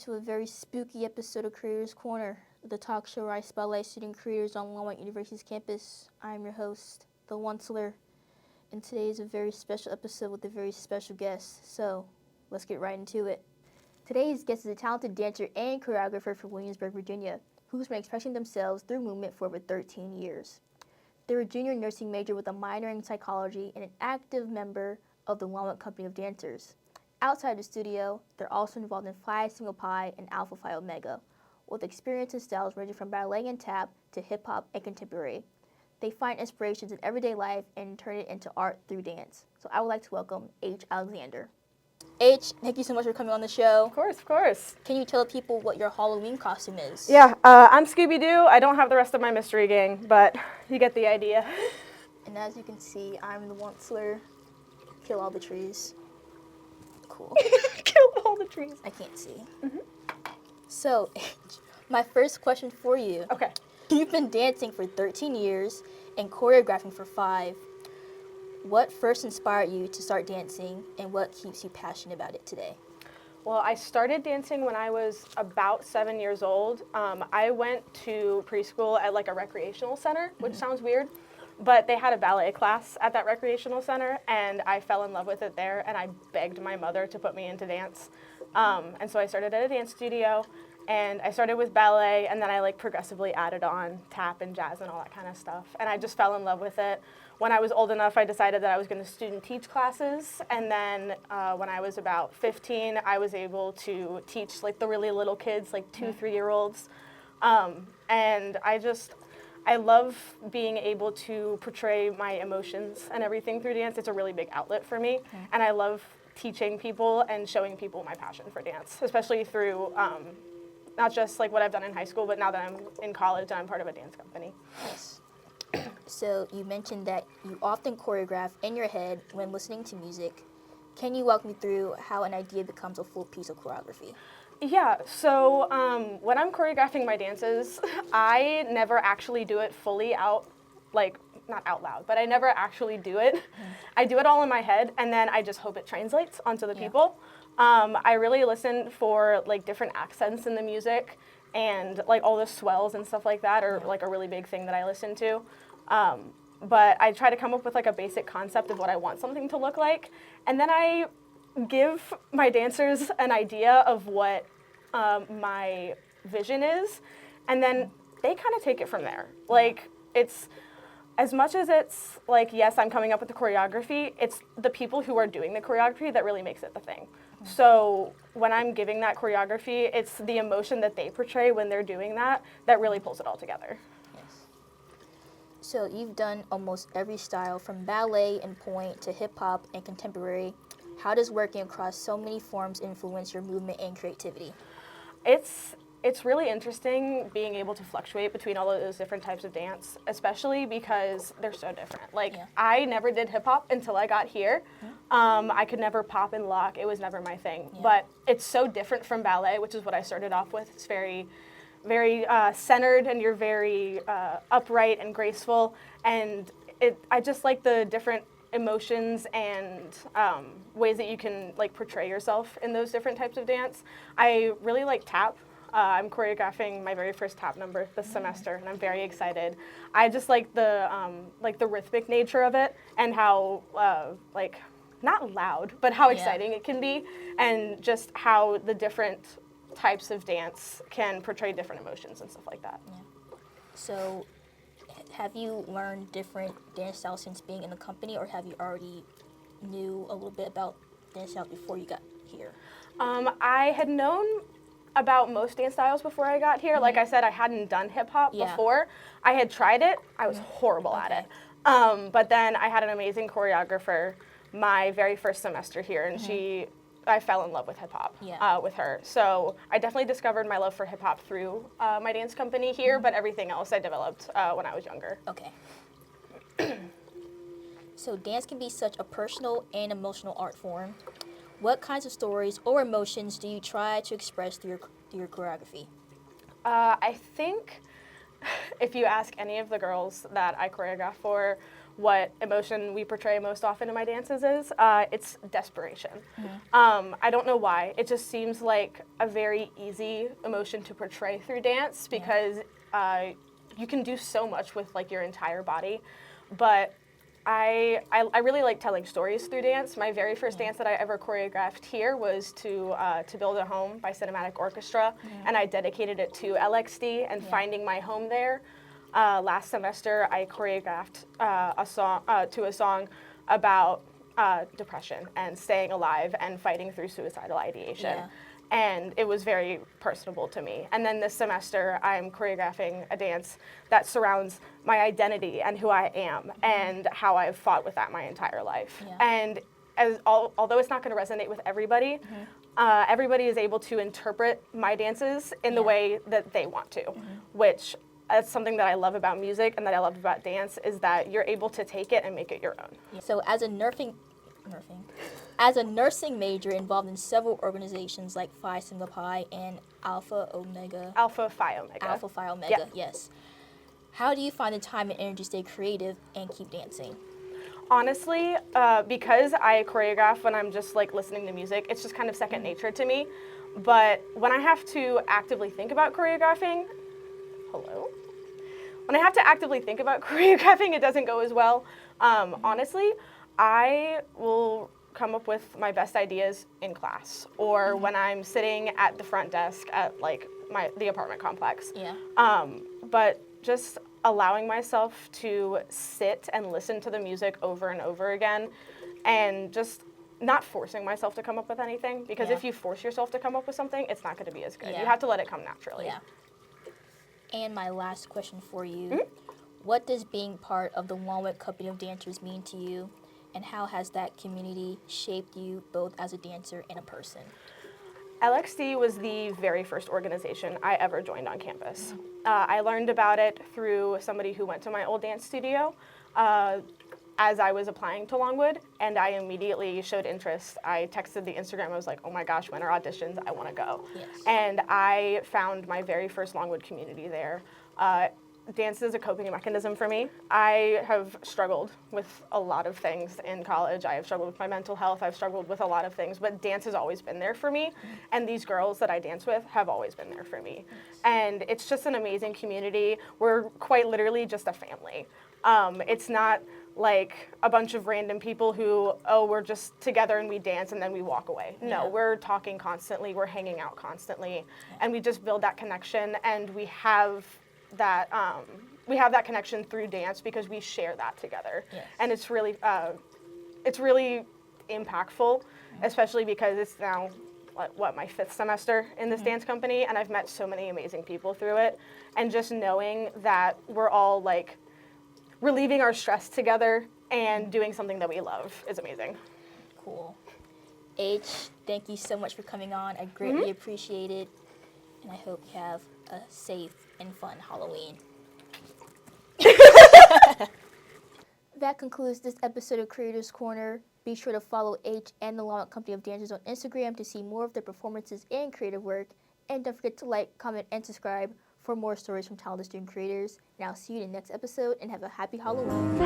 to a very spooky episode of Creators Corner, the talk show where I spotlight student creators on Longmont University's campus. I'm your host, the Onceler, and today is a very special episode with a very special guest. So, let's get right into it. Today's guest is a talented dancer and choreographer from Williamsburg, Virginia, who's been expressing themselves through movement for over 13 years. They're a junior nursing major with a minor in psychology and an active member of the Longmont Company of Dancers. Outside the studio, they're also involved in Phi Sigma Pi and Alpha Phi Omega, with experience and styles ranging from ballet and tap to hip-hop and contemporary. They find inspirations in everyday life and turn it into art through dance. So I would like to welcome H. Alexander. H, thank you so much for coming on the show. Of course, of course. Can you tell people what your Halloween costume is? Yeah, I'm Scooby-Doo. I don't have the rest of my mystery gang, but you get the idea. And as you can see, I'm the Onceler. Kill all the trees. Cool. Kill all the trees. I can't see. Mm-hmm. So, H, my first question for you. Okay. You've been dancing for 13 years and choreographing for 5. What first inspired you to start dancing, and what keeps you passionate about it today? Well, I started dancing when I was about 7 years old. I went to preschool at like a recreational center, which sounds weird, but they had a ballet class at that recreational center, and I fell in love with it there, and I begged my mother to put me into dance. And so I started at a dance studio, and I started with ballet, and then I like progressively added on tap and jazz and all that kind of stuff, and I just fell in love with it. When I was old enough, I decided that I was going to student teach classes, and then when I was about 15, I was able to teach like the really little kids, like 2-3-year-olds, and I love being able to portray my emotions and everything through dance. It's a really big outlet for me, and I love teaching people and showing people my passion for dance, especially through not just like what I've done in high school, but now that I'm in college and I'm part of a dance company. Yes. So you mentioned that you often choreograph in your head when listening to music. Can you walk me through how an idea becomes a full piece of choreography? Yeah, so when I'm choreographing my dances, I never actually do it fully out, like not out loud, but I never actually do it. I do it all in my head, and then I just hope it translates onto the people. I really listen for like different accents in the music, and like all the swells and stuff like that are like a really big thing that I listen to. But I try to come up with like a basic concept of what I want something to look like, and then I give my dancers an idea of what my vision is, and then they kind of take it from there. Like, it's as much as it's like, yes, I'm coming up with the choreography, it's the people who are doing the choreography that really makes it the thing. So when I'm giving that choreography, it's the emotion that they portray when they're doing that really pulls it all together. Yes. So you've done almost every style from ballet and point to hip-hop and contemporary. How does working across so many forms influence your movement and creativity? It's really interesting being able to fluctuate between all of those different types of dance, especially because they're so different. Like, I never did hip-hop until I got here. I could never pop and lock. It was never my thing. But it's so different from ballet, which is what I started off with. It's very, very centered, and you're very upright and graceful. And I just like the different emotions and ways that you can like portray yourself in those different types of dance. I really like tap. I'm choreographing my very first tap number this semester, and I'm very excited. I just like the rhythmic nature of it, and how like not loud, but how exciting it can be, and just how the different types of dance can portray different emotions and stuff like that. Yeah. So, have you learned different dance styles since being in the company, or have you already knew a little bit about dance styles before you got here? I had known about most dance styles before I got here. Like I said, I hadn't done hip-hop before. I had tried it. I was horrible at it. But then I had an amazing choreographer my very first semester here, and I fell in love with hip-hop with her. So I definitely discovered my love for hip-hop through my dance company here, but everything else I developed when I was younger. Okay. So dance can be such a personal and emotional art form. What kinds of stories or emotions do you try to express through your choreography? I think if you ask any of the girls that I choreograph for what emotion we portray most often in my dances is, it's desperation. I don't know why. It just seems like a very easy emotion to portray through dance because you can do so much with like your entire body. But I really like telling stories through dance. My very first dance that I ever choreographed here was to Build a Home by Cinematic Orchestra, and I dedicated it to LXD and finding my home there. Last semester, I choreographed to a song about depression and staying alive and fighting through suicidal ideation. Yeah. And it was very personable to me. And then this semester, I'm choreographing a dance that surrounds my identity and who I am and how I've fought with that my entire life. Yeah. And although it's not going to resonate with everybody, everybody is able to interpret my dances in the way that they want to, which is something that I love about music and that I love about dance, is that you're able to take it and make it your own. So as a nursing major involved in several organizations like Phi Sigma Pi and Alpha Phi Omega, Yeah. yes. How do you find the time and energy to stay creative and keep dancing? Honestly, because I choreograph when I'm just like listening to music, it's just kind of second nature to me. But when I have to actively think about choreographing, when I have to actively think about choreographing, it doesn't go as well. Honestly, I will come up with my best ideas in class or when I'm sitting at the front desk at like the apartment complex. Yeah. But just allowing myself to sit and listen to the music over and over again and just not forcing myself to come up with anything, because if you force yourself to come up with something, it's not going to be as good. Yeah. You have to let it come naturally. Yeah. And my last question for you, what does being part of the Longwood Company of Dancers mean to you, and how has that community shaped you both as a dancer and a person? LXD was the very first organization I ever joined on campus. I learned about it through somebody who went to my old dance studio as I was applying to Longwood, and I immediately showed interest. I texted the Instagram, I was like, oh my gosh, when are auditions? I want to go. Yes. And I found my very first Longwood community there. Dance is a coping mechanism for me. I have struggled with a lot of things in college. I have struggled with my mental health. I've struggled with a lot of things, but dance has always been there for me. And these girls that I dance with have always been there for me. And it's just an amazing community. We're quite literally just a family. It's not like a bunch of random people who, we're just together and we dance and then we walk away. No, we're talking constantly, we're hanging out constantly, and we just build that connection, and we have that connection through dance because we share that together. Yes. And it's really impactful, especially because it's now my 5th semester in this dance company, and I've met so many amazing people through it, and just knowing that we're all like relieving our stress together and doing something that we love is amazing. Cool. H, thank you so much for coming on. I greatly appreciate it, and I hope you have a safe and fun Halloween. That concludes this episode of Creators Corner. Be sure to follow H and the Longwood Company of Dancers on Instagram to see more of their performances and creative work. And don't forget to like, comment, and subscribe for more stories from talented student creators. And I'll see you in the next episode, and have a happy Halloween.